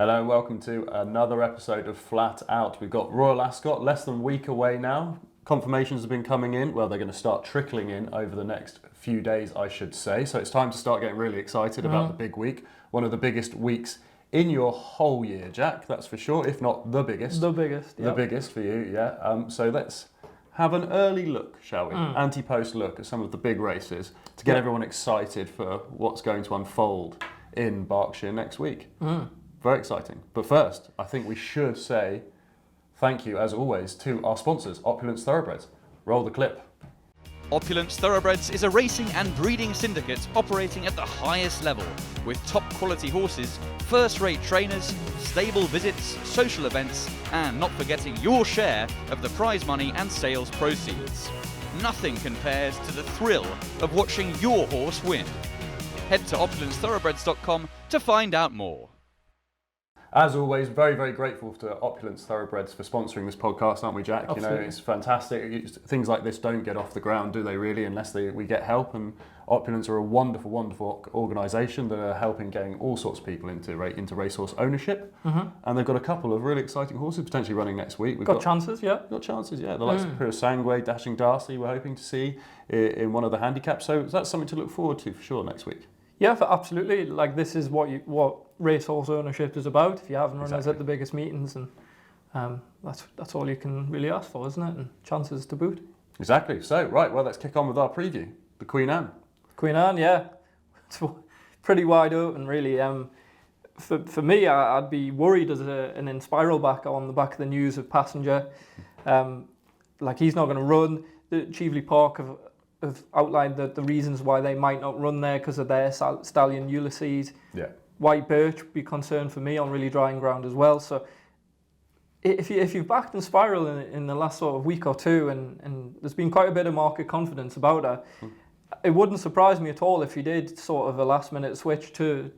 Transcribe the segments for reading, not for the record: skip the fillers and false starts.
Hello and welcome to another episode of Flat Out. We've got Royal Ascot less than a week away now. Confirmations have been coming in. Well, they're going to start trickling in over the next few days, I should say. So it's time to start getting really excited about the big week. One of the biggest weeks in your whole year, Jack, that's for sure, if not the biggest. The biggest, yeah. The biggest for you, yeah. So let's have an early look, shall we? Anti-post look at some of the big races to get everyone excited for what's going to unfold in Berkshire next week. Very exciting. But first, I think we should say thank you, as always, to our sponsors, Opulence Thoroughbreds. Roll the clip. Opulence Thoroughbreds is a racing and breeding syndicate operating at the highest level, with top quality horses, first-rate trainers, stable visits, social events, and not forgetting your share of the prize money and sales proceeds. Nothing compares to the thrill of watching your horse win. Head to opulencethoroughbreds.com to find out more. As always, very, very grateful to Opulence Thoroughbreds for sponsoring this podcast, aren't we, Jack? Absolutely. You know, it's fantastic. Things like this don't get off the ground, do they really, unless we get help. And Opulence are a wonderful, wonderful organisation that are helping getting all sorts of people into racehorse ownership. And they've got a couple of really exciting horses potentially running next week. We've Got chances, yeah. Got chances, yeah. The likes of Pure Sangue, Dashing Darcy, we're hoping to see in one of the handicaps. So that's something to look forward to for sure next week. Yeah, absolutely. Like, this is what racehorse ownership is about. If you have runners at the biggest meetings, and that's all you can really ask for, isn't it? And chances to boot. Exactly. So, right, well, let's kick on with our preview. The Queen Anne. Queen Anne, yeah. It's pretty wide open, really. For me, I'd be worried as an Inspiral back on the back of the news of Passenger. Like, he's not going to run. The Cheveley Park have outlined the reasons why they might not run there because of their stallion Ulysses. Yeah. White Birch would be concerned for me on really drying ground as well. So if you've backed Inspiral in the last sort of week or two, and there's been quite a bit of market confidence about her, it wouldn't surprise me at all if he did sort of a last minute switch to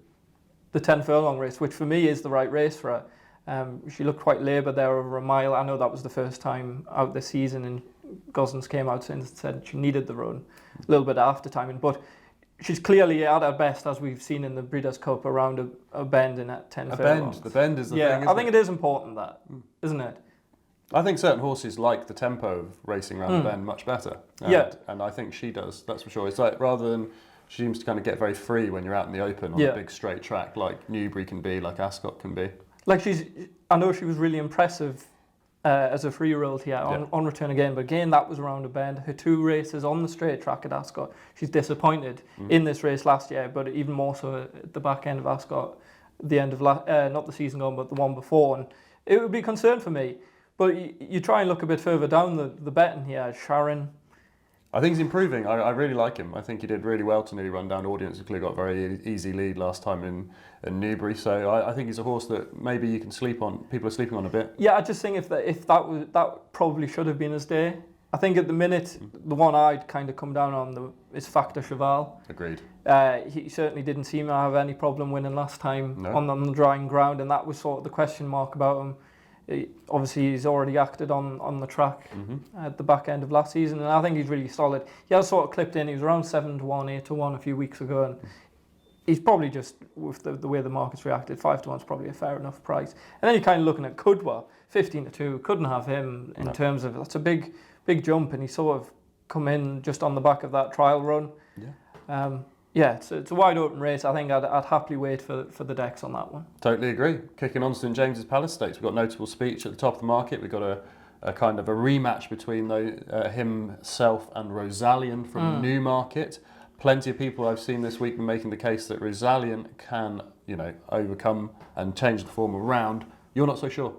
the 10 furlong race, which for me is the right race for her. She looked quite laboured there over a mile. I know that was the first time out this season, and Gosens came out and said she needed the run a little bit after timing, but she's clearly at her best, as we've seen in the Breeders' Cup, around a bend in at 10 furlongs. The bend is the thing, Yeah, I think it is important that, isn't it? I think certain horses like the tempo of racing around the bend much better. And I think she does, that's for sure. It's like, rather than, she seems to kind of get very free when you're out in the open on a big straight track like Newbury can be, like Ascot can be. Like, I know she was really impressive as a 3-year-old here on return again, but again that was around a bend. Her 2 races on the straight track at Ascot, she's disappointed in this race last year, but even more so at the back end of Ascot, the end of not the season gone, but the one before, and it would be a concern for me. But you try and look a bit further down the betting here. Sharon, I think he's improving. I really like him. I think he did really well to nearly run down Audience. He clearly got a very easy lead last time in Newbury. So I think he's a horse that maybe you can sleep on. People are sleeping on a bit. Yeah, I just think if that probably should have been his day. I think at the minute, the one I'd kind of come down on is Factor Cheval. Agreed. He certainly didn't seem to have any problem winning last time on the drying ground, and that was sort of the question mark about him. Obviously, he's already acted on the track at the back end of last season, and I think he's really solid. He has sort of clipped in. He was around 7-1, 8-1 a few weeks ago, and he's probably just, with the way the market's reacted, 5-1 is probably a fair enough price. And then you're kind of looking at Kudwa, 15-2. Couldn't have him in terms of, that's a big jump, and he's sort of come in just on the back of that trial run. Yeah, it's a wide open race. I think I'd happily wait for the decks on that one. Totally agree. Kicking on to St James's Palace Stakes, we've got Notable Speech at the top of the market. We've got a kind of a rematch between himself and Rosalien from Newmarket. Plenty of people I've seen this week making the case that Rosalien can, overcome and change the form around. You're not so sure?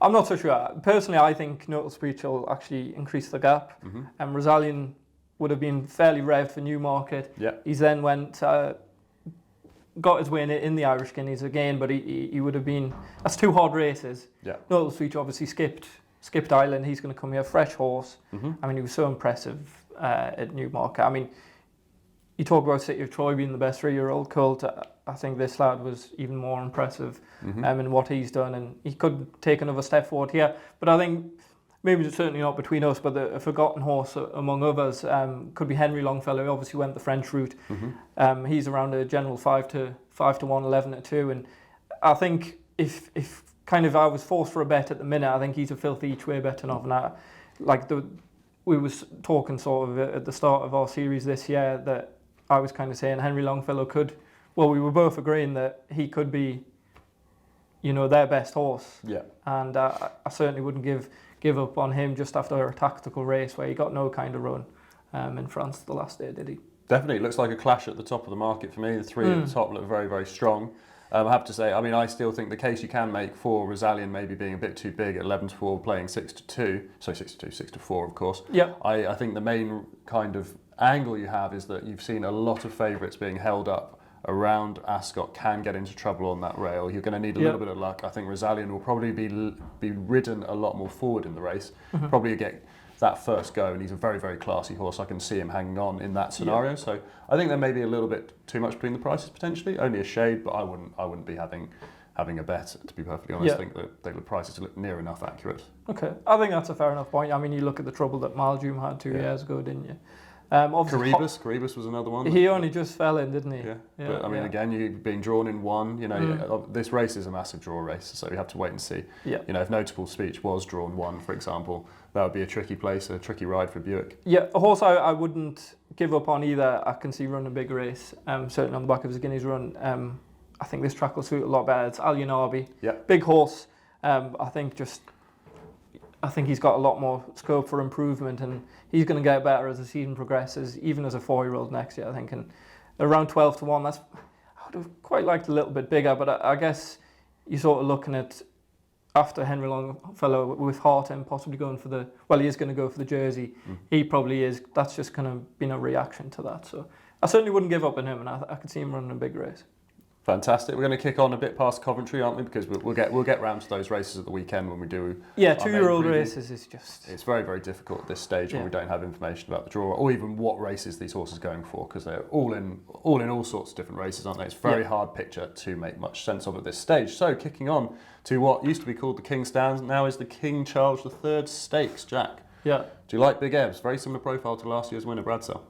I'm not so sure. Personally, I think Notable Speech will actually increase the gap. And Rosalien would have been fairly revved for Newmarket. Yeah. He's then got his way in the Irish Guineas again, but he would have been, that's 2 hard races. Yeah. Notable Speech obviously skipped Ireland. He's going to come here, fresh horse. I mean, he was so impressive at Newmarket. I mean, you talk about City of Troy being the best 3-year-old colt. I think this lad was even more impressive in what he's done, and he could take another step forward here. But I think maybe certainly not between us, but a forgotten horse among others could be Henry Longfellow. He obviously went the French route. He's around a general 5-1, 11-2, and I think if kind of I was forced for a bet at the minute, I think he's a filthy each way betting off. And we was talking sort of at the start of our series this year that I was kind of saying Henry Longfellow could. Well, we were both agreeing that he could be, their best horse. Yeah. And I certainly wouldn't give up on him just after a tactical race where he got no kind of run in France the last day, did he? Definitely. It looks like a clash at the top of the market for me. The three at the top look very, very strong. I have to say, I still think the case you can make for Rosalien maybe being a bit too big at 11-4, playing 6-2. So 6-2, 6-4, of course. Yeah. I think the main kind of angle you have is that you've seen a lot of favourites being held up around Ascot can get into trouble on that rail. You're going to need a little bit of luck. I think Rosalien will probably be ridden a lot more forward in the race. Probably get that first go, and he's a very, very classy horse. I can see him hanging on in that scenario. So I think there may be a little bit too much between the prices potentially, only a shade, but I wouldn't be having a bet, to be perfectly honest. I think that the prices look near enough accurate. Okay, I think that's a fair enough point. You look at the trouble that Maljum had 2 years ago, didn't you? Caribus was another one. He only just fell in, didn't he? Yeah. But again, you being drawn in one, this race is a massive draw race, so you have to wait and see. Yeah. If Notable Speech was drawn one, for example, that would be a tricky place, a tricky ride for Buick. Yeah, a horse I wouldn't give up on either. I can see running a big race, certainly on the back of his Guineas run. I think this track will suit a lot better. It's Al Yanabi. Yeah. Big horse. I think he's got a lot more scope for improvement, and he's going to get better as the season progresses, even as a 4-year-old next year, I think. And around 12-1, I would have quite liked a little bit bigger, but I guess you're sort of looking at, after Henry Longfellow with Harton possibly going for he is going to go for the jersey. He probably is. That's just kind of been a reaction to that. So I certainly wouldn't give up on him, and I could see him running a big race. Fantastic. We're going to kick on a bit past Coventry, aren't we? Because we'll get round to those races at the weekend when we do. Yeah, 2-year-old races is just. It's very, very difficult at this stage when we don't have information about the draw or even what races these horses are going for, because they're all in all sorts of different races, aren't they? It's a very hard picture to make much sense of at this stage. So kicking on to what used to be called the King Stands, now is the King Charles III Stakes. Jack. Yeah. Do you like Big Evs? Very similar profile to last year's winner, Bradsell.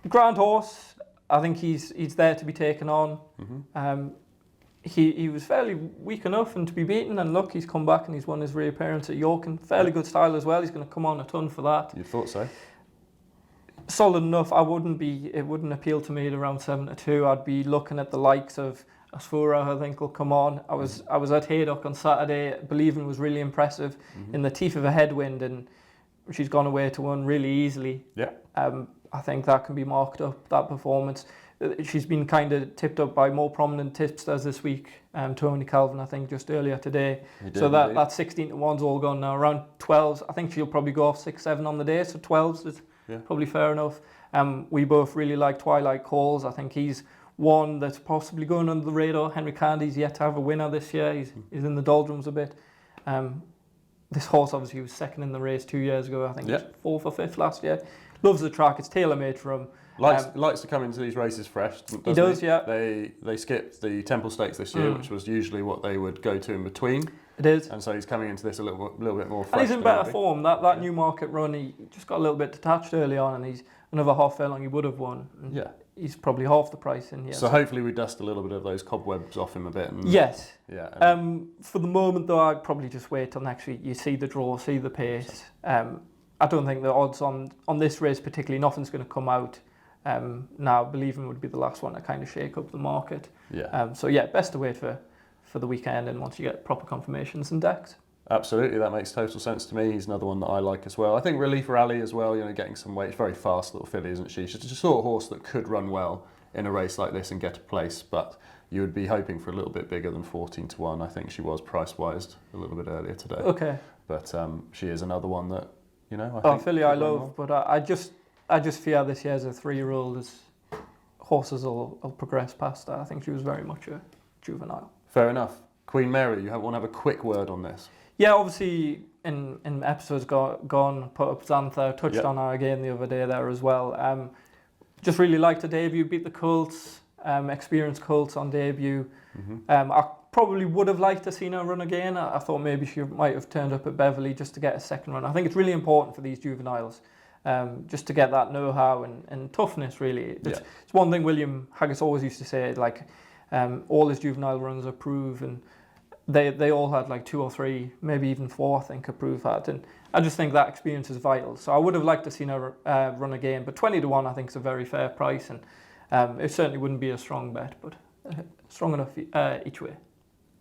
Grand horse. I think he's there to be taken on. He was fairly weak enough and to be beaten, and look, he's come back and he's won his reappearance at York, and fairly good style as well. He's going to come on a ton for that. You thought so? Solid enough. It wouldn't appeal to me at around 7-2. I'd be looking at the likes of Asfura, I think, will come on. I was at Haydock on Saturday. Believing was really impressive in the teeth of a headwind, and she's gone away to win really easily. Yeah. I think that can be marked up, that performance. She's been kind of tipped up by more prominent tipsters this week. Tony Calvin, I think, just earlier today. So that 16-1's all gone now. Around 12s, I think she'll probably go off 6-7 on the day. So 12s is probably fair enough. We both really like Twilight Calls. I think he's one that's possibly going under the radar. Henry Candy's yet to have a winner this year. He's in the doldrums a bit. This horse obviously was second in the race 2 years ago. I think he was 4th or 5th last year. Loves the track. It's tailor-made for him. Likes to come into these races fresh. He does, yeah. They skipped the Temple Stakes this year, which was usually what they would go to in between. It is. And so he's coming into this a little bit more fresh. And he's in better form. That Newmarket run, he just got a little bit detached early on, and he's another half furlong he would have won. And he's probably half the price in here. So hopefully we dust a little bit of those cobwebs off him a bit. And yes. Yeah. For the moment, though, I'd probably just wait till next week. You see the draw, see the pace. I don't think the odds on this race particularly, nothing's going to come out. Now, Believing would be the last one to kind of shake up the market. Yeah. Best to wait for the weekend, and once you get proper confirmations and decks. Absolutely, that makes total sense to me. He's another one that I like as well. I think Relief Rally as well, getting some weight. She's very fast little filly, isn't she? She's just a sort of horse that could run well in a race like this and get a place, but you would be hoping for a little bit bigger than 14-1. I think she was price-wise a little bit earlier today. Okay. But she is another one that, I think... filly I love, but I just fear this year as a 3-year-old, as horses will progress past her. I think she was very much a juvenile. Fair enough. Queen Mary, you want to have a quick word on this? Yeah, obviously in episodes gone, put up Xantha, touched on her again the other day there as well. Just really liked her debut, beat the Colts, experienced Colts on debut. I probably would have liked to see her run again. I thought maybe she might have turned up at Beverley just to get a second run. I think it's really important for these juveniles. Just to get that know-how and toughness, really. It's one thing William Haggis always used to say, all his juvenile runs are proven. they all had like 2 or 3, maybe even 4, I think, approved had, and I just think that experience is vital. So I would have liked to see her run again, but 20-1 I think is a very fair price, and it certainly wouldn't be a strong bet, but strong enough each way.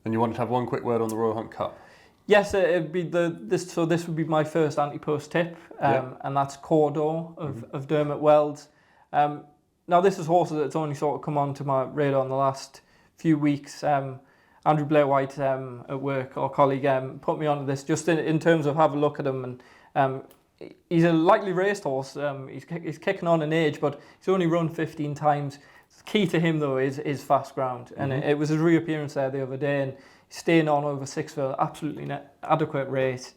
And you wanted to have one quick word on the Royal Hunt Cup? Yes, it'd be this would be my first anti-post tip, and that's Cawdor of Dermot Wells. Now this is horses that's only sort of come onto my radar in the last few weeks. Andrew Blair White at work, our colleague, put me onto this just in terms of have a look at him, and he's a lightly raced horse. He's kicking on in age, but he's only run 15 times. The key to him though is fast ground, and it was his reappearance there the other day, and he's staying on over 6 for absolutely adequate race.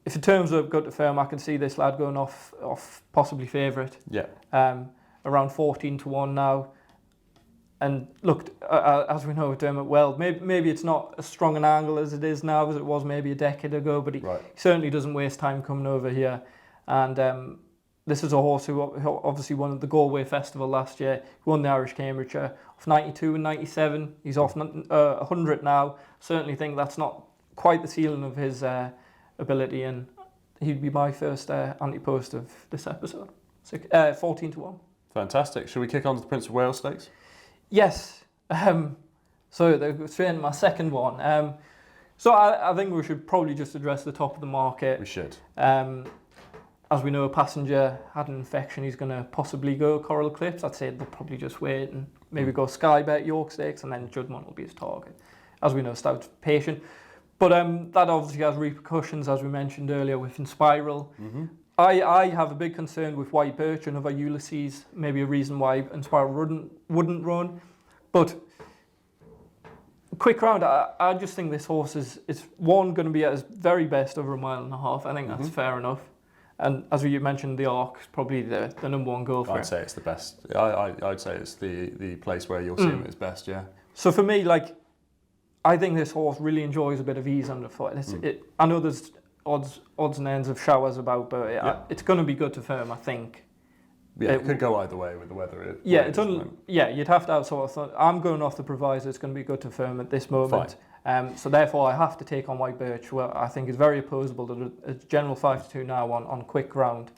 If in terms of good to firm, I can see this lad going off possibly favourite. Yeah. Around 14-1 now. And look, as we know, Dermot Wells, maybe it's not as strong an angle as it is now as it was maybe a decade ago, but he certainly doesn't waste time coming over here. And this is a horse who obviously won the Galway Festival last year. He won the Irish Cambridgeshire off 92 and 97. He's off 100 now. Certainly think that's not quite the ceiling of his ability, and he'd be my first anti-post of this episode. 14-1. Fantastic. Should we kick on to the Prince of Wales Stakes? Yes. So they're straight into my second one. So I think we should probably just address the top of the market. We should. As we know, a passenger had an infection. He's going to possibly go Coral Eclipse. I'd say they'll probably just wait and maybe go Sky Bet, York Stakes, and then Juddmonte will be his target. As we know, Stout's patient. But that obviously has repercussions, as we mentioned earlier, with Inspiral. I have a big concern with White Birch and other Ulysses, maybe a reason why Inspiral wouldn't run. But quick round, I just think this horse is going to be at his very best over 1.5 miles. I think that's fair enough. And as you mentioned, the Arc is probably the number one goal for him. I'd say it's the best. I'd say it's the place where you'll see him at his best, yeah. So for me, I think this horse really enjoys a bit of ease underfoot. I know there's odds and ends of showers about, but it's going to be good to firm, I think. Yeah, it could go either way with the weather. You'd have to have sort of. I'm going off the proviso it's going to be good to firm at this moment. So therefore, I have to take on White Birch, where I think is very opposable to a general 5-2 now on quick ground.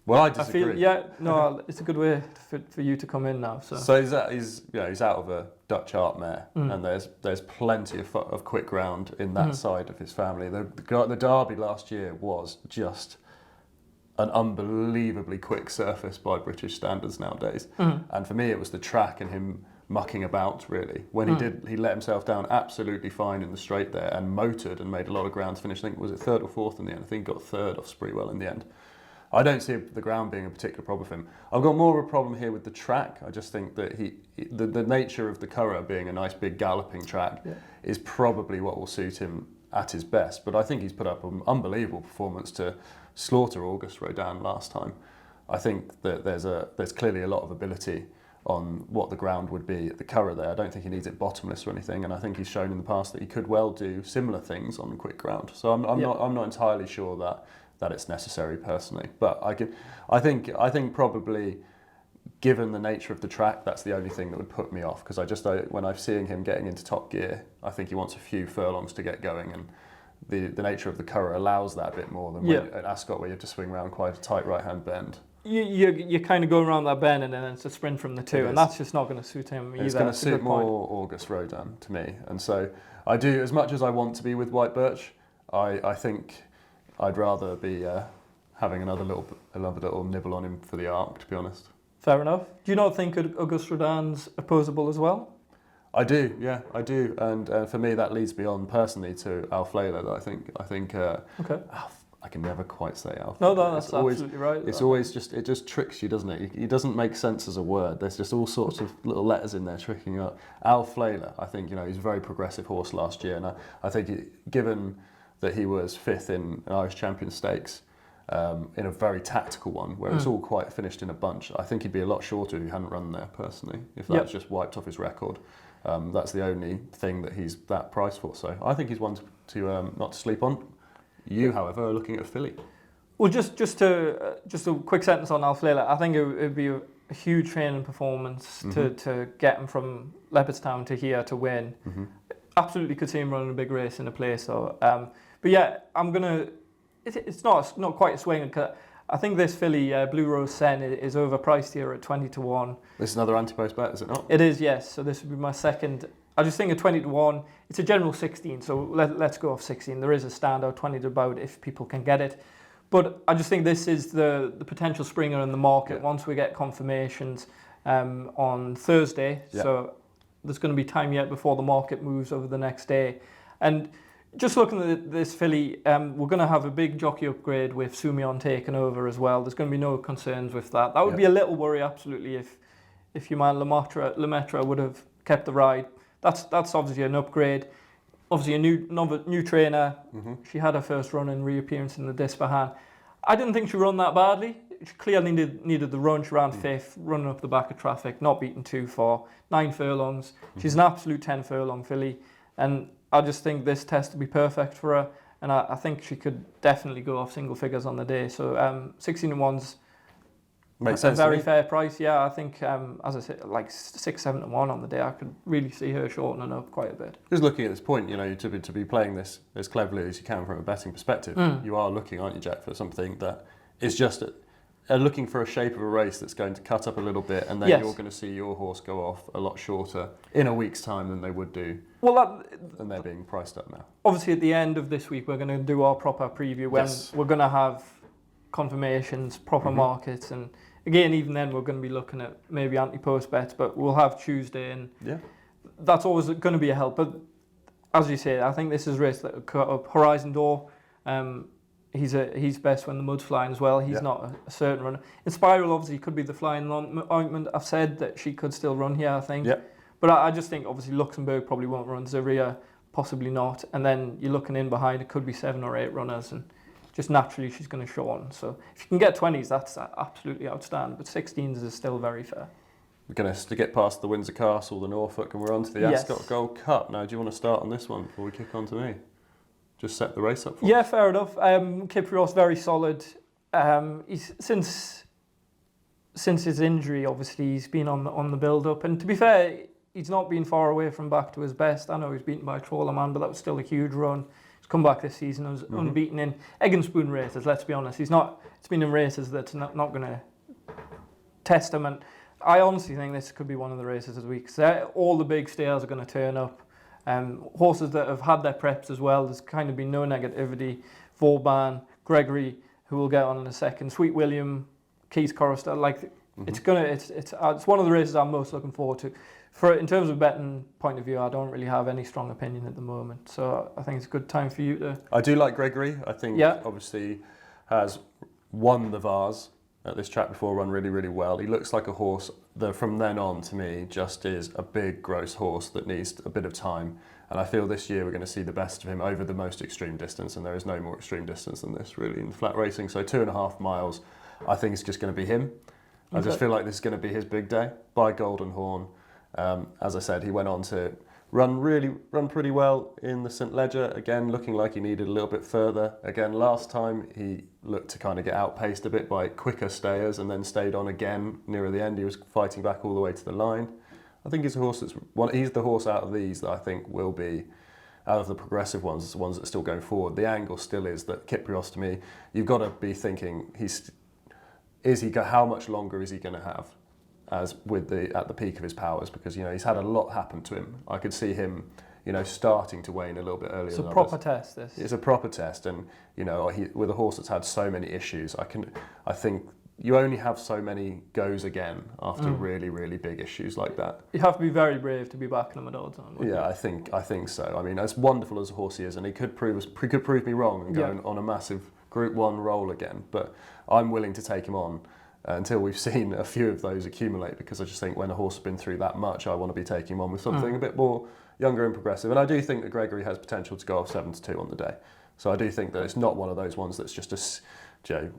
Well, I disagree. It's a good way for you to come in now. So he's out of a Dutch Art mare, and there's plenty of quick ground in that side of his family. The Derby last year was just an unbelievably quick surface by British standards nowadays, and for me it was the track and him mucking about really. When he let himself down absolutely fine in the straight there and motored and made a lot of ground to finish. I think was it 3rd or 4th in the end. I think he got 3rd off Spreewell in the end. I don't see the ground being a particular problem for him. I've got more of a problem here with the track. I just think that the nature of the Curragh being a nice big galloping track is probably what will suit him at his best. But I think he's put up an unbelievable performance to slaughter August Rodin last time. I think that there's clearly a lot of ability on what the ground would be at the Curragh there. I don't think he needs it bottomless or anything, and I think he's shown in the past that he could well do similar things on quick ground. So I'm not entirely sure that it's necessary personally, but I think probably given the nature of the track, that's the only thing that would put me off, because when I'm seeing him getting into top gear, I think he wants a few furlongs to get going, and the nature of the Curragh allows that a bit more than at Ascot, where you have to swing around quite a tight right hand bend. You kind of go around that bend and then it's a sprint from the two, and that's just not going to suit him either. It's going to suit more August Rodin to me, and so I do, as much as I want to be with White Birch, I think I'd rather be having another little nibble on him for the Arc, to be honest. Fair enough. Do you not think Auguste Rodin's opposable as well? I do, yeah, I do, and for me that leads me on personally to Alf Layla. That I think Alf, I can never quite say Alf. No, that's absolutely right. It's always it just tricks you, doesn't it? It doesn't make sense as a word. There's just all sorts of little letters in there tricking you up. Alf Layla, I think, he's a very progressive horse last year, and I think given that he was 5th in an Irish Champion Stakes, in a very tactical one where it's all quite finished in a bunch, I think he'd be a lot shorter if he hadn't run there personally. If that's just wiped off his record, that's the only thing that he's that priced for. So I think he's one to not to sleep on. You, however, are looking at a filly. Well, just a quick sentence on Alflela. I think it would be a huge training performance to get him from Leopardstown to here to win. Absolutely could see him running a big race in a place. So, but yeah, I'm gonna. It's not quite a swing. I think this filly, Blue Rose Sen, is overpriced here at 20-1. This is another Antepost bet, is it not? It is, yes. So this would be my second. I just think a 20-1. It's a general 16, so let's go off 16. There is a standout 20 to about if people can get it. But I just think this is the potential springer in the market once we get confirmations on Thursday. Yeah. So there's going to be time yet before the market moves over the next day. And just looking at this filly, we're going to have a big jockey upgrade with Sumion taking over as well. There's going to be no concerns with that. That would be a little worry, absolutely, if your man Lemaitre would have kept the ride. That's obviously an upgrade. Obviously, a new trainer. She had her first run and reappearance in the Dispahan. I didn't think she ran that badly. She clearly needed the run. She ran fifth, running up the back of traffic, not beaten too far. 9 furlongs. She's an absolute 10 furlong filly. And I just think this test will be perfect for her. And I think she could definitely go off single figures on the day. So 16-1's makes a very fair price. Yeah, I think, as I said, like 6-7-1 on the day, I could really see her shortening up quite a bit. Just looking at this point, you know, to be playing this as cleverly as you can from a betting perspective, you are looking, aren't you, Jack, for something that is just looking for a shape of a race that's going to cut up a little bit, and then you're going to see your horse go off a lot shorter in a week's time than they would do. Well, and they're being priced up now. Obviously, at the end of this week, we're going to do our proper preview when we're going to have confirmations, proper markets, and again, even then, we're going to be looking at maybe anti-post bets, but we'll have Tuesday, and that's always going to be a help. But as you say, I think this is a race that will cut up. Horizon Door, he's best when the mud's flying as well. He's not a certain runner. Inspiral obviously could be the flying ointment. I've said that she could still run here, I think. But I just think obviously Luxembourg probably won't run. Zavria possibly not. And then you're looking in behind, it could be 7 or 8 runners, and just naturally she's going to shorten. So if you can get 20s, that's absolutely outstanding. But 16s is still very fair. We're going to get past the Windsor Castle, the Norfolk, and we're on to the Ascot Gold Cup. Now, do you want to start on this one before we kick on to me? Just set the race up for us. Fair enough. Kyprios, very solid. He's since his injury, obviously, he's been on the build-up. And to be fair, he's not been far away from back to his best. I know he was beaten by Trawlerman, but that was still a huge run. He's come back this season and was unbeaten in egg and spoon races, let's be honest. It's been in races that's not going to test him. And I honestly think this could be one of the races of the week. So all the big stayers are going to turn up. Horses that have had their preps as well. There's kind of been no negativity. Vauban, Gregory, who we'll get on in a second. Sweet William, Keys Chorister. It's one of the races I'm most looking forward to. In terms of betting point of view, I don't really have any strong opinion at the moment. So I think it's a good time for you to. I do like Gregory. I think obviously has won the Vase at this track before, run really, really well. He looks like a horse that from then on, to me, just is a big, gross horse that needs a bit of time. And I feel this year we're going to see the best of him over the most extreme distance, and there is no more extreme distance than this, really, in flat racing. So 2.5 miles, I think it's just going to be him. I just feel like this is going to be his big day by Golden Horn. As I said, he went on to run pretty well in the St. Leger, again looking like he needed a little bit further. Again, last time he looked to kind of get outpaced a bit by quicker stayers and then stayed on again nearer the end. He was fighting back all the way to the line. I think he's a horse he's the horse out of these that I think will be, out of the progressive ones, the ones that are still going forward. The angle still is that Kyprios, to me, you've got to be thinking, how much longer is he going to have at the peak of his powers? Because he's had a lot happen to him. I could see him starting to wane a little bit earlier. It's a proper test. This. It's a proper test, and with a horse that's had so many issues, I think you only have so many goes again after really, really big issues like that. You have to be very brave to be backing him at odds on. Yeah, I think so. I mean, as wonderful as a horse he is, and he could prove me wrong and go on a massive Group 1 roll again. But I'm willing to take him on until we've seen a few of those accumulate, because I just think when a horse has been through that much, I want to be taking him on with something a bit more younger and progressive. And I do think that Gregory has potential to go off 7-2 on the day. So I do think that it's not one of those ones that's just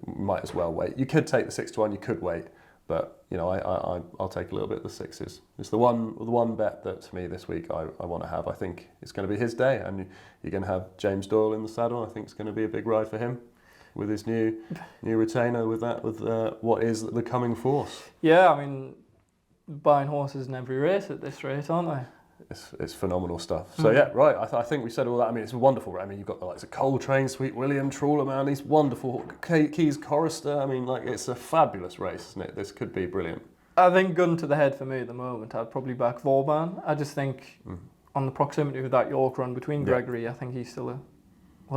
might as well wait. You could take the 6-1, you could wait, but I'll take a little bit of the sixes. It's the one bet that to me this week I want to have. I think it's going to be his day, and you're going to have James Doyle in the saddle. I think it's going to be a big ride for him. with his new retainer, with what is the coming force. Yeah, I mean, buying horses in every race at this rate, aren't they? It's phenomenal stuff. So yeah, right. I think we said all that. I mean, it's wonderful. I mean, you've got the likes of Coltrane, Sweet William, Trawler Man. These wonderful Keys, Chorister. I mean, like, it's a fabulous race, isn't it? This could be brilliant. I think gun to the head for me at the moment, I'd probably back Vauban. I just think on the proximity of that York run between Gregory, I think he's still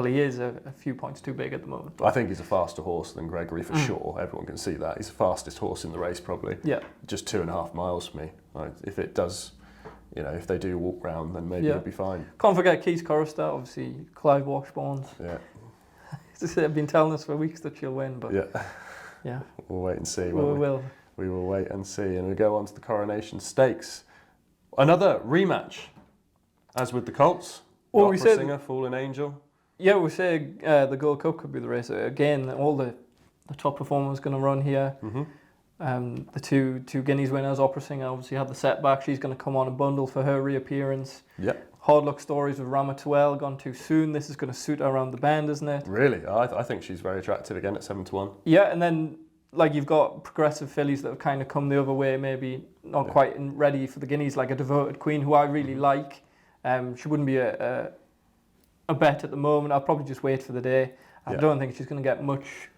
he is a few points too big at the moment. I think he's a faster horse than Gregory for sure. Everyone can see that. He's the fastest horse in the race probably. Yeah. Just 2.5 miles for me. Like, if it does, if they do walk round, then maybe it'll be fine. Can't forget Keys Chorister, obviously Clive Washbourne's. Yeah. They've been telling us for weeks that she'll win, but yeah. We'll wait and see. We will. We will wait and see, and we go on to the Coronation Stakes. Another rematch, as with the Colts. Well, Opera Singer, Fallen Angel. Yeah, we say the Gold Cup could be the race again. All the top performers going to run here. The two Guineas winners, Opera Singer, obviously had the setback. She's going to come on a bundle for her reappearance. Yeah. Hardwicke Stories with Ramatuelle gone too soon. This is going to suit her around the bend, isn't it? Really, I think she's very attractive again at 7-1. Yeah, and then you've got progressive fillies that have kind of come the other way, maybe not quite ready for the Guineas, like a Devoted Queen, who I really like. She wouldn't be a bet at the moment. I'll probably just wait for the day. I don't think she's going to get much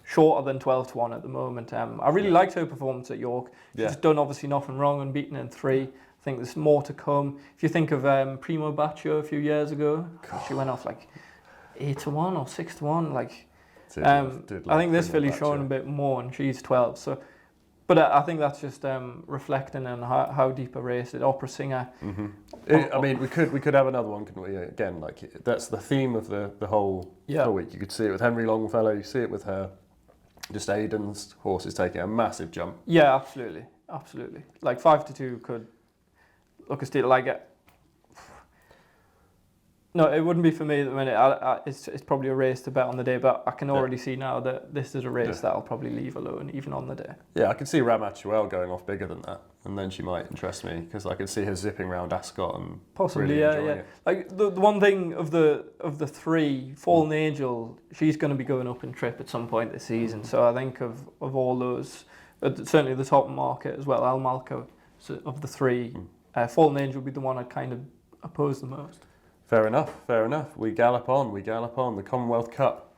shorter than 12-1 at the moment. I really liked her performance at York. She's done obviously nothing wrong, unbeaten in 3. I think there's more to come. If you think of Primo Baccio a few years ago, she went off 8-1 or 6-1. I think this filly's showing a bit more, and she's 12. So, but I think that's just reflecting on how deep a race it. Opera Singer. I mean, we could have another one, couldn't we? Again, that's the theme of the whole week. You could see it with Henry Longfellow. You see it with her. Just Aiden's horse is taking a massive jump. Yeah, absolutely. 5-2 could look a steal. No, it wouldn't be for me at the minute. It's probably a race to bet on the day, but I can already see now that this is a race that I'll probably leave alone, even on the day. Yeah, I can see Ramatuelle going off bigger than that, and then she might interest me, because I can see her zipping around Ascot and possibly, really enjoying it. The one thing of the 3, Fallen Angel, she's going to be going up in trip at some point this season. So I think of all those, certainly the top market as well, Al Malco, of the 3, Fallen Angel would be the one I'd kind of oppose the most. Fair enough. We gallop on. The Commonwealth Cup.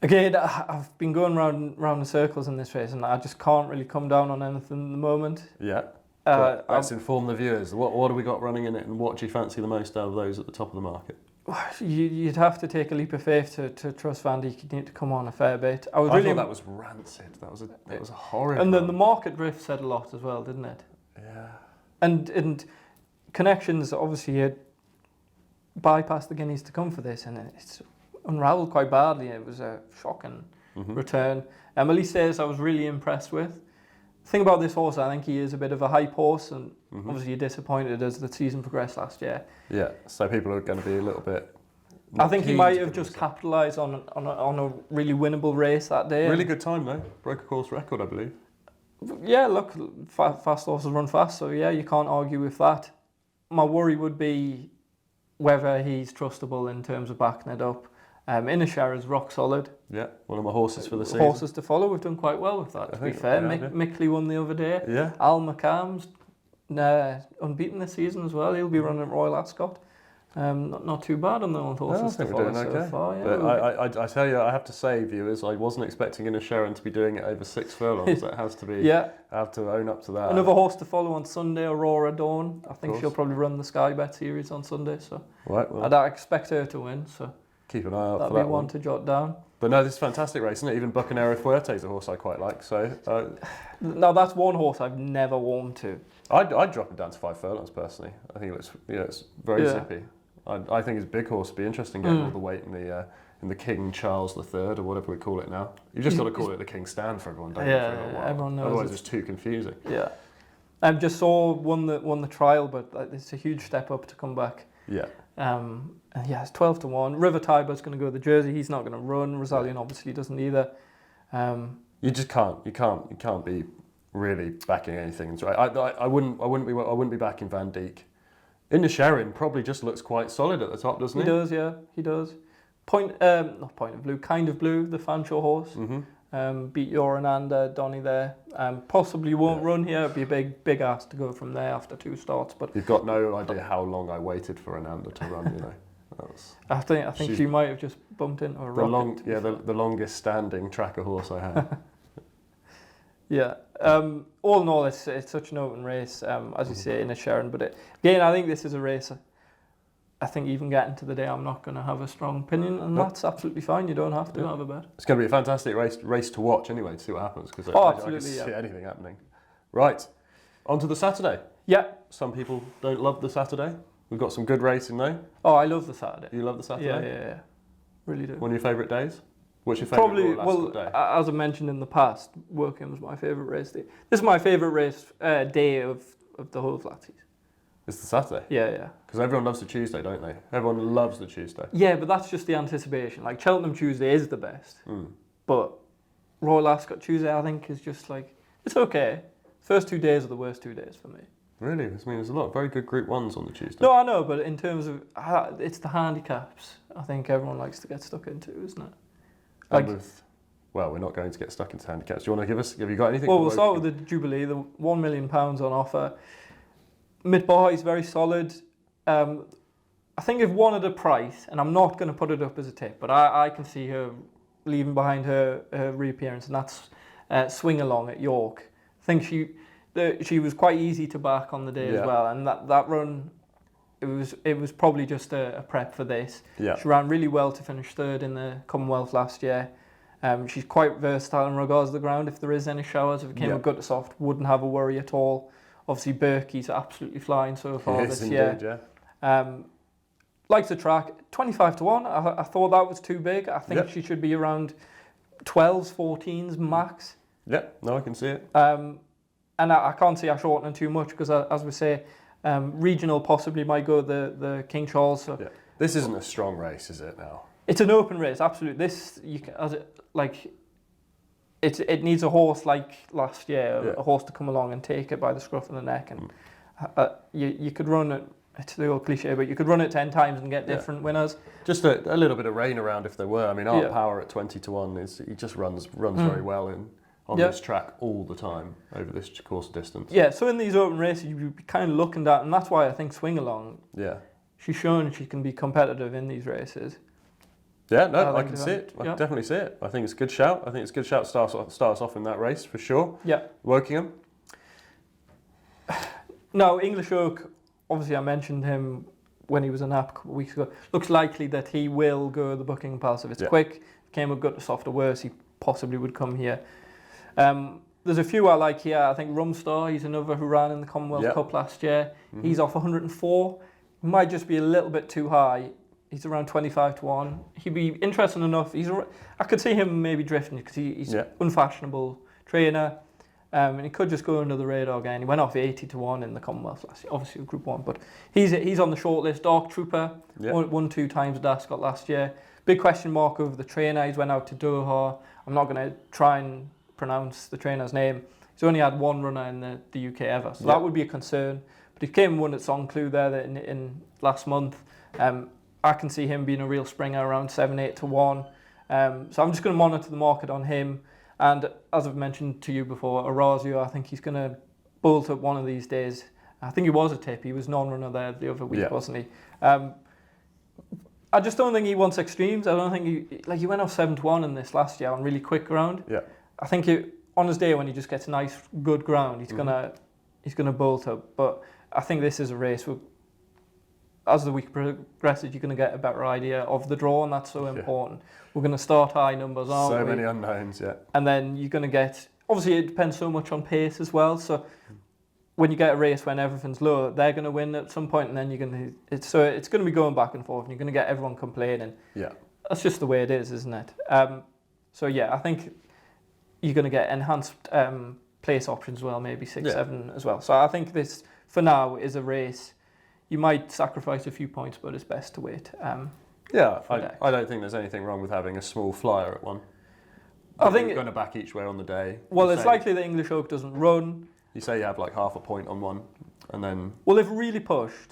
Again, I've been going round the circles in this race, and I just can't really come down on anything at the moment. Yeah. Let's inform the viewers. What have we got running in it, and what do you fancy the most out of those at the top of the market? You'd have to take a leap of faith to trust Van Dijk. You'd need to come on a fair bit. I thought that was rancid. That was a horrible. And then the market drift said a lot as well, didn't it? Yeah. And Connections, obviously, had bypassed the Guineas to come for this, and it's unravelled quite badly. It was a shocking return. Emily says I was really impressed with. The thing about this horse, I think he is a bit of a hype horse, and obviously you're disappointed as the season progressed last year. Yeah, so people are going to be a little bit. I think he might have just capitalised on a really winnable race that day. Really good time though, broke a course record, I believe. Yeah, look, fast horses run fast, so yeah, you can't argue with that. My worry would be whether he's trustable in terms of backing it up. Inisher is rock solid. Yeah, one of my horses for the season. Horses to follow. We've done quite well with that, to be fair. Mickley won the other day. Yeah. Al McCallum's unbeaten this season as well. He'll be running at Royal Ascot. Not too bad on the old horses to follow so far. Yeah, but I tell you, I have to say, viewers, I wasn't expecting Inisher to be doing it over 6 furlongs. That has to be. I have to own up to that. Another horse to follow on Sunday, Aurora Dawn. I think she'll probably run the Sky Bet series on Sunday. So I'd expect her to win. So keep an eye out for that. That'd be one to jot down. But no, this is a fantastic race, isn't it? Even Bucanero Fuerte is a horse I quite like. So now that's one horse I've never warmed to. I'd drop him down to 5 furlongs personally. I think it's very zippy. I think his big horse would be interesting getting all the weight in the King Charles III or whatever we call it now. You've just got to call it the King Stand for everyone, don't you? Yeah, everyone knows. Otherwise, it's too confusing. Yeah, I just saw won the trial, but it's a huge step up to come back. Yeah. And yeah, it's 12-1. River Tiber's going to go to the Jersey. He's not going to run. Rosalian obviously doesn't either. You just can't. You can't be really backing anything. I wouldn't be backing Van Dijk. Inisherin probably just looks quite solid at the top, doesn't he? He does, yeah, he does. Not Point of Blue, Kind of Blue, the Fancho horse. Beat Yorananda, Donny there. Possibly won't run here. It'd be a big ask to go from there after 2 starts. But you've got no idea how long I waited for Ananda to run. You know, I think she might have just bumped into a rocket. The longest standing tracker horse I had. Yeah. All in all, it's such an open race, as you say, in a Sharon. But again, I think this is a race. I think even getting to the day, I'm not going to have a strong opinion, and that's absolutely fine. You don't have to have a bet. It's going to be a fantastic race to watch anyway, to see what happens, because I can see anything happening. Right, on to the Saturday. Yeah. Some people don't love the Saturday. We've got some good racing though. Oh, I love the Saturday. You love the Saturday? Yeah. Really do. One of your favourite days? What's your favourite Ascot day? As I mentioned in the past, Wokingham was my favourite race day. This is my favourite race day of the whole Flatsies. It's the Saturday? Yeah. Because everyone loves the Tuesday, don't they? Everyone loves the Tuesday. Yeah, but that's just the anticipation. Like, Cheltenham Tuesday is the best. But Royal Ascot Tuesday, I think, is just like, it's okay. First 2 days are the worst 2 days for me. Really? I mean, there's a lot of very good Group 1s on the Tuesday. No, I know, but in terms of, it's the handicaps I think everyone likes to get stuck into, isn't it? Like, well, we're not going to get stuck into handicaps. Do you want to have you got anything? Well, we'll start with the Jubilee, the £1 million on offer. Mitboy is very solid. I think if one at a price, and I'm not going to put it up as a tip, but I can see her leaving behind her reappearance, and that's Swing Along at York. I think she was quite easy to back on the day as well, and that run, it was probably just a prep for this. Yeah. She ran really well to finish 3rd in the Commonwealth last year. She's quite versatile in regards to the ground. If there is any showers, if it came a gut soft, wouldn't have a worry at all. Obviously, Berkey's absolutely flying so far this year. Likes the track. 25 to 1. I thought that was too big. I think she should be around 12s, 14s max. Yeah, no, I can see it. And I can't see her shortening too much because, as we say, regional possibly might go the King Charles. So this isn't a strong race, is it now? It's an open race, absolutely. It needs a horse like last year, a horse to come along and take it by the scruff of the neck, and you could run it. It's the old cliche, but you could run it 10 times and get different winners. Just a little bit of rain around if there were. I mean, Art Power at 20 to 1 he just runs very well on this track all the time over this course distance. Yeah, so in these open races, you'd be kind of looking at, and that's why I think Swing Along. Yeah, she's shown she can be competitive in these races. Yeah, no, I can see it. I can definitely see it. I think it's a good shout. I think it's a good shout to start us off in that race, for sure. Yeah. Wokingham? No, English Oak, obviously I mentioned him when he was an app a couple of weeks ago. Looks likely that he will go the Buckingham Palace. If it's quick, came a good to soft or worse, he possibly would come here. There's a few I like here. I think Rumstar, he's another who ran in the Commonwealth Cup last year. He's off 104. He might just be a little bit too high. He's around 25 to 1. He'd be interesting enough. I could see him maybe drifting because he's unfashionable trainer. And he could just go under the radar again. He went off 80 to 1 in the Commonwealth last year, obviously Group 1. But he's on the short list. Dark Trooper, won 2 times at Ascot last year. Big question mark over the trainer. He's went out to Doha. I'm not going to try and pronounce the trainer's name. He's only had 1 runner in the UK ever. So that would be a concern. But he came and won at Songclue there in last month. I can see him being a real springer around 7-8 to 1. So I'm just going to monitor the market on him. And as I've mentioned to you before, Orazio, I think he's going to bolt up one of these days. I think he was a tip. He was non-runner there the other week, wasn't he? I just don't think he wants extremes. I don't think he went off 7 to 1 in this last year on really quick ground. Yeah. I think on his day when he just gets nice, good ground, he's gonna bolt up. But I think this is a race where, as the week progresses, you're going to get a better idea of the draw, and that's so important. We're going to start high numbers, aren't we? So many unknowns, And then you're going to get, obviously it depends so much on pace as well, so when you get a race when everything's low, they're going to win at some point, and then you're going to, it's going to be going back and forth, and you're going to get everyone complaining. Yeah. That's just the way it is, isn't it? So yeah, I think you're going to get enhanced place options as well, maybe 6, 7 as well. So I think this, for now, is a race. You might sacrifice a few points, but it's best to wait. I don't think there's anything wrong with having a small flyer at one. I think you're going to back each way on the day. Well, it's likely that English Oak doesn't run. You say you have like half a point on one, and then... Well, if really pushed,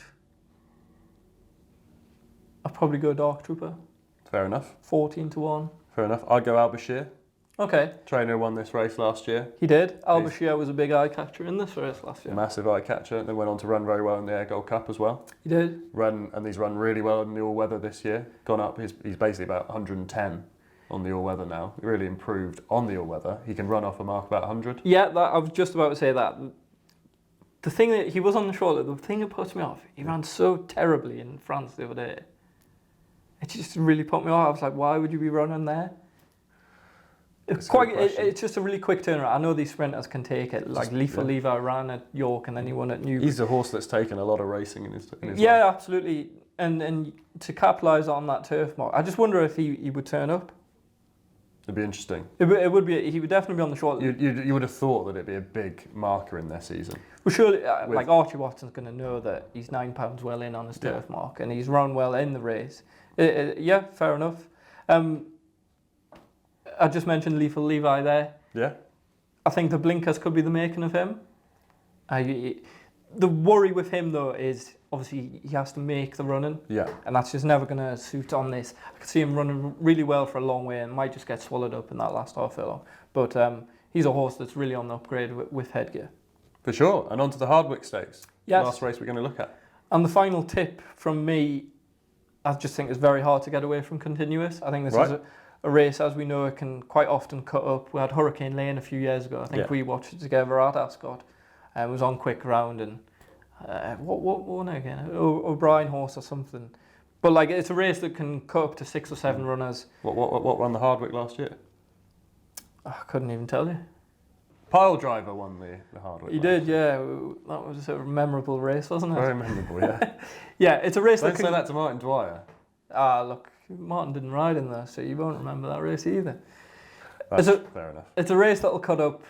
I'd probably go Dark Trooper. Fair enough. 14 to 1. Fair enough. I'd go Albashir. Okay. Trainer won this race last year. He did. Albashir was a big eye catcher in this race last year. Massive eye catcher. Then went on to run very well in the Air Gold Cup as well. He did. He's run really well in the all-weather this year. Gone up. He's basically about 110 on the all-weather now. He really improved on the all-weather. He can run off a mark about 100. Yeah, I was just about to say that. The thing that he was on the shoulder, the thing that puts me off, he ran so terribly in France the other day. It just really put me off. I was like, why would you be running there? It's just a really quick turnaround. I know these sprinters can take it. Like Levi ran at York and then he won at Newbury. He's a horse that's taken a lot of racing in his yeah, life. Absolutely. And to capitalise on that turf mark, I just wonder if he would turn up. It'd be interesting. It would be. He would definitely be on the short. You would have thought that it'd be a big marker in their season. Well, surely, like Archie Watson's going to know that he's £9 well in on his turf mark and he's run well in the race. Yeah, fair enough. I just mentioned Lethal Levi there. Yeah. I think the blinkers could be the making of him. The worry with him, though, is obviously he has to make the running. Yeah. And that's just never going to suit on this. I could see him running really well for a long way and might just get swallowed up in that last half furlong. But he's a horse that's really on the upgrade with headgear. For sure. And on to the Hardwicke Stakes. Yes. Last race we're going to look at. And the final tip from me, I just think it's very hard to get away from continuous. I think this is a race, as we know, it can quite often cut up. We had Hurricane Lane a few years ago. I think we watched it together at Ascot. It was on quick round and what won it again? O'Brien horse or something. But like it's a race that can cut up to 6 or 7 runners. What ran the Hardwicke last year? I couldn't even tell you. Pile Driver won the Hardwicke. He did, yeah. That was a memorable race, wasn't it? Very memorable, yeah. Yeah, it's a race Don't say that to Martin Dwyer. Look, Martin didn't ride in there, so you won't remember that race either. That's fair enough. It's a race that'll cut up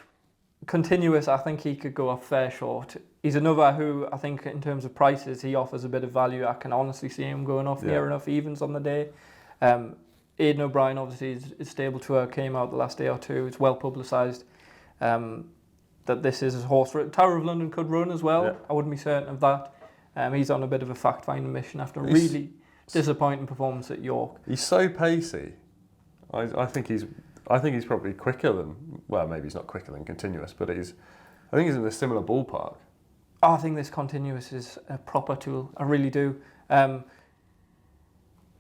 continuous. I think he could go off fair short. He's another who I think in terms of prices he offers a bit of value. I can honestly see him going off near enough evens on the day. Aidan O'Brien obviously is stable to her, came out the last day or two. It's well publicised that this is his horse. Tower of London could run as well. I wouldn't be certain of that. He's on a bit of a fact-finding mission after a really disappointing performance at York. He's so pacey. I think he's probably quicker than, well, maybe he's not quicker than continuous, but I think he's in a similar ballpark. I think this continuous is a proper tool. I really do.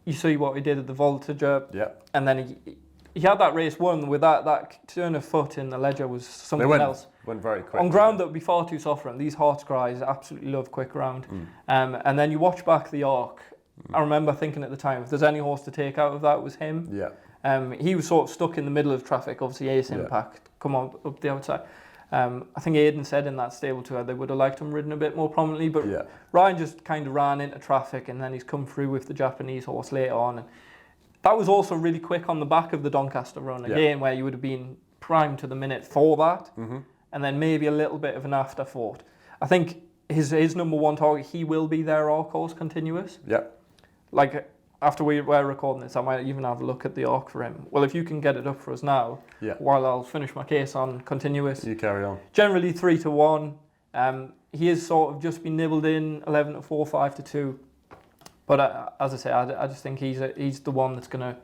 You see what he did at the Voltager, and then he had that race won with that turn of foot in the Ledger was something else. Went very quick. On ground that would be far too soft for him. These Hearts Cries absolutely love quick ground. And then you watch back the Arc. I remember thinking at the time, if there's any horse to take out of that, it was him. Yeah. He was sort of stuck in the middle of traffic. Obviously, Ace Impact come up the outside. I think Aidan said in that stable tour they would have liked him ridden a bit more prominently, but Ryan just kind of ran into traffic and then he's come through with the Japanese horse later on. And that was also really quick on the back of the Doncaster run again, where you would have been primed to the minute for that, and then maybe a little bit of an afterthought. I think his number one target, he will be their Arc horse continuous. Yeah. Like after we're recording this, I might even have a look at the Arc for him. Well, if you can get it up for us now, while I'll finish my case on continuous. You carry on. Generally 3 to 1. He has sort of just been nibbled in 11 to 4, 5 to 2. But as I say, I just think he's the one that's going to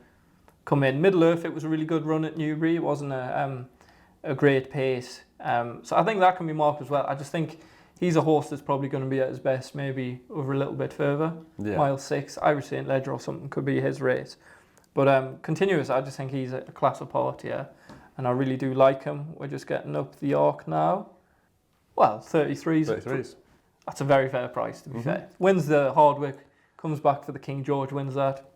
come in. Middle Earth, it was a really good run at Newbury. It wasn't a great pace. So I think that can be marked as well. I just think he's a horse that's probably going to be at his best maybe over a little bit further. Yeah. Mile 6, Irish St. Ledger or something could be his race. But continuous, I just think he's a class apart here. And I really do like him. We're just getting up the Arc now. Well, 33s. 33s. That's a very fair price, to be fair. Wins the Hardwicke, comes back for the King George, wins that.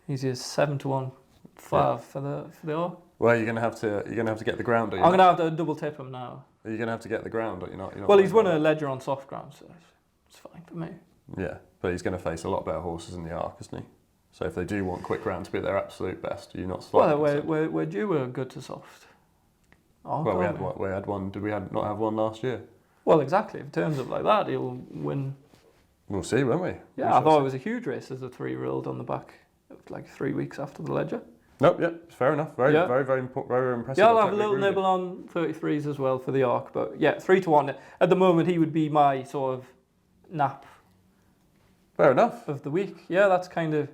He's 7 to 1 for the Arc. Well, you're gonna have to get the ground. I'm gonna have to double tip him now. Are you gonna have to get the ground? Or you're not well, he's won a Ledger on soft ground, so it's fine for me. Yeah, but he's going to face a lot better horses in the Arc, isn't he? So if they do want quick ground to be at their absolute best, you're not slightly. Well, we're due a good to soft. Well, we had one. Did we not have one last year? Well, exactly. In terms of like that, he'll win. We'll see, won't we? Yeah, I thought it was a huge race as a 3-year-old on the back, like 3 weeks after the Ledger. Nope, yeah, fair enough. Very impressive. Yeah, I'll have a little nibble on 33s as well for the Arc, but yeah, 3 to 1. At the moment, he would be my sort of nap. Fair enough. Of the week. Yeah, that's kind of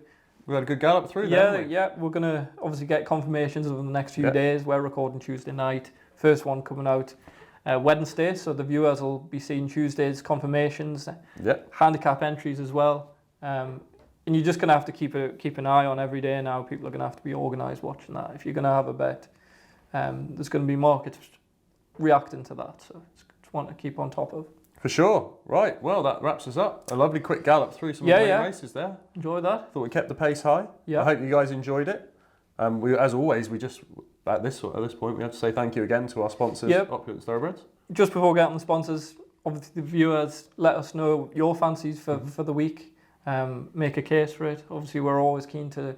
We had a good gallop through Yeah, there. yeah. We're going to obviously get confirmations over the next few days. We're recording Tuesday night. First one coming out Wednesday, so the viewers will be seeing Tuesday's confirmations. Handicap entries as well. And you're just going to have to keep an eye on every day now. People are going to have to be organised watching that. If you're going to have a bet, there's going to be markets reacting to that. So just want to keep on top of. For sure. Right. Well, that wraps us up. A lovely quick gallop through some of the main races there. Enjoy that. Thought we kept the pace high. I hope you guys enjoyed it. As always, we just at this point we have to say thank you again to our sponsors, Opulence Thoroughbreds. Just before getting the sponsors, obviously the viewers, let us know your fancies for the week. Make a case for it. Obviously, we're always keen to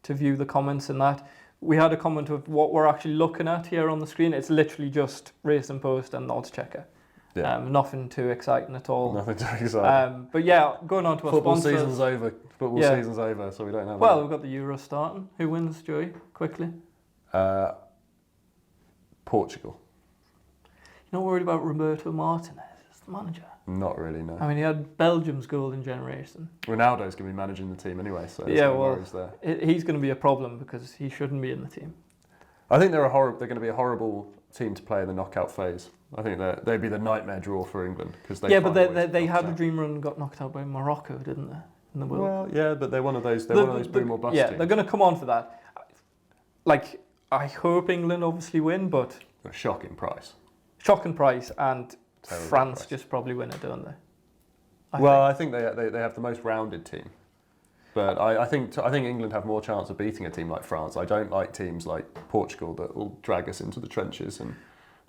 view the comments and that. We had a comment of what we're actually looking at here on the screen. It's literally just Racing Post and Odds Checker. Yeah. Nothing too exciting at all. Nothing too exciting. But yeah, going on to our Football sponsors. season's over. Football season's over, so we don't have. Well, we've got the Euro starting. Who wins, Joey? Quickly. Portugal. You're not worried about Roberto Martinez as the manager? Not really, no. I mean, he had Belgium's golden generation. Ronaldo's going to be managing the team anyway, so worries there. He's going to be a problem because he shouldn't be in the team. I think they're going to be a horrible team to play in the knockout phase. I think they'd be the nightmare draw for England because they they had a dream run and got knocked out by Morocco, didn't they? In the World Cup. Yeah, but they're one of those. They're one of those boom or bust teams. They're going to come on for that. Like, I hope England obviously win, but a shocking price. Shocking price, and Terrible France price. just probably win it, don't they? I think they have the most rounded team. But I think England have more chance of beating a team like France. I don't like teams like Portugal that will drag us into the trenches and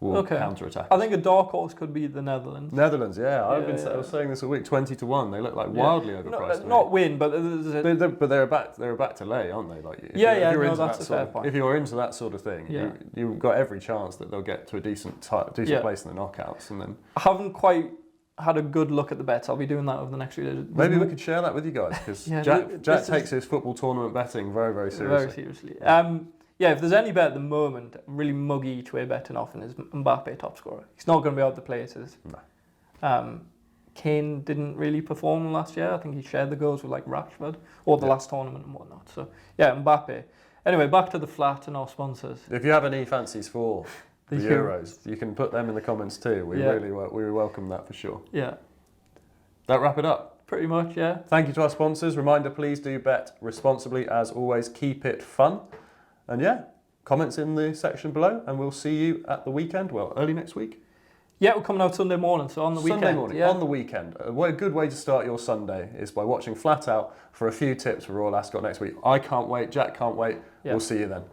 will counter-attack. I think a dark horse could be the Netherlands. Netherlands, I was saying this a week, 20-1. They look like wildly overpriced. Not win, but but they're about to lay, aren't they? Like, that's a fair point. If you're into that sort of thing, you've got every chance that they'll get to a decent place in the knockouts, and then. I haven't quite had a good look at the bets. I'll be doing that over the next few days. Maybe we could share that with you guys, because Jack takes his football tournament betting very, very seriously. Very seriously. If there's any bet at the moment, really muggy each way betting often is Mbappe top scorer. He's not going to be out the places. No. Kane didn't really perform last year. I think he shared the goals with like Rashford or the last tournament and whatnot. So Mbappe. Anyway, back to the flat and our sponsors. If you have any fancies for the Euros, you can put them in the comments too. We welcome that for sure. Yeah. That wrap it up? Pretty much, yeah. Thank you to our sponsors. Reminder, please do bet responsibly. As always, keep it fun. And comments in the section below, and we'll see you at the weekend. Well, early next week. Yeah, we're coming out Sunday morning, so on the weekend. Sunday morning, on the weekend. A good way to start your Sunday is by watching Flat Out for a few tips for Royal Ascot next week. I can't wait. Jack can't wait. We'll see you then.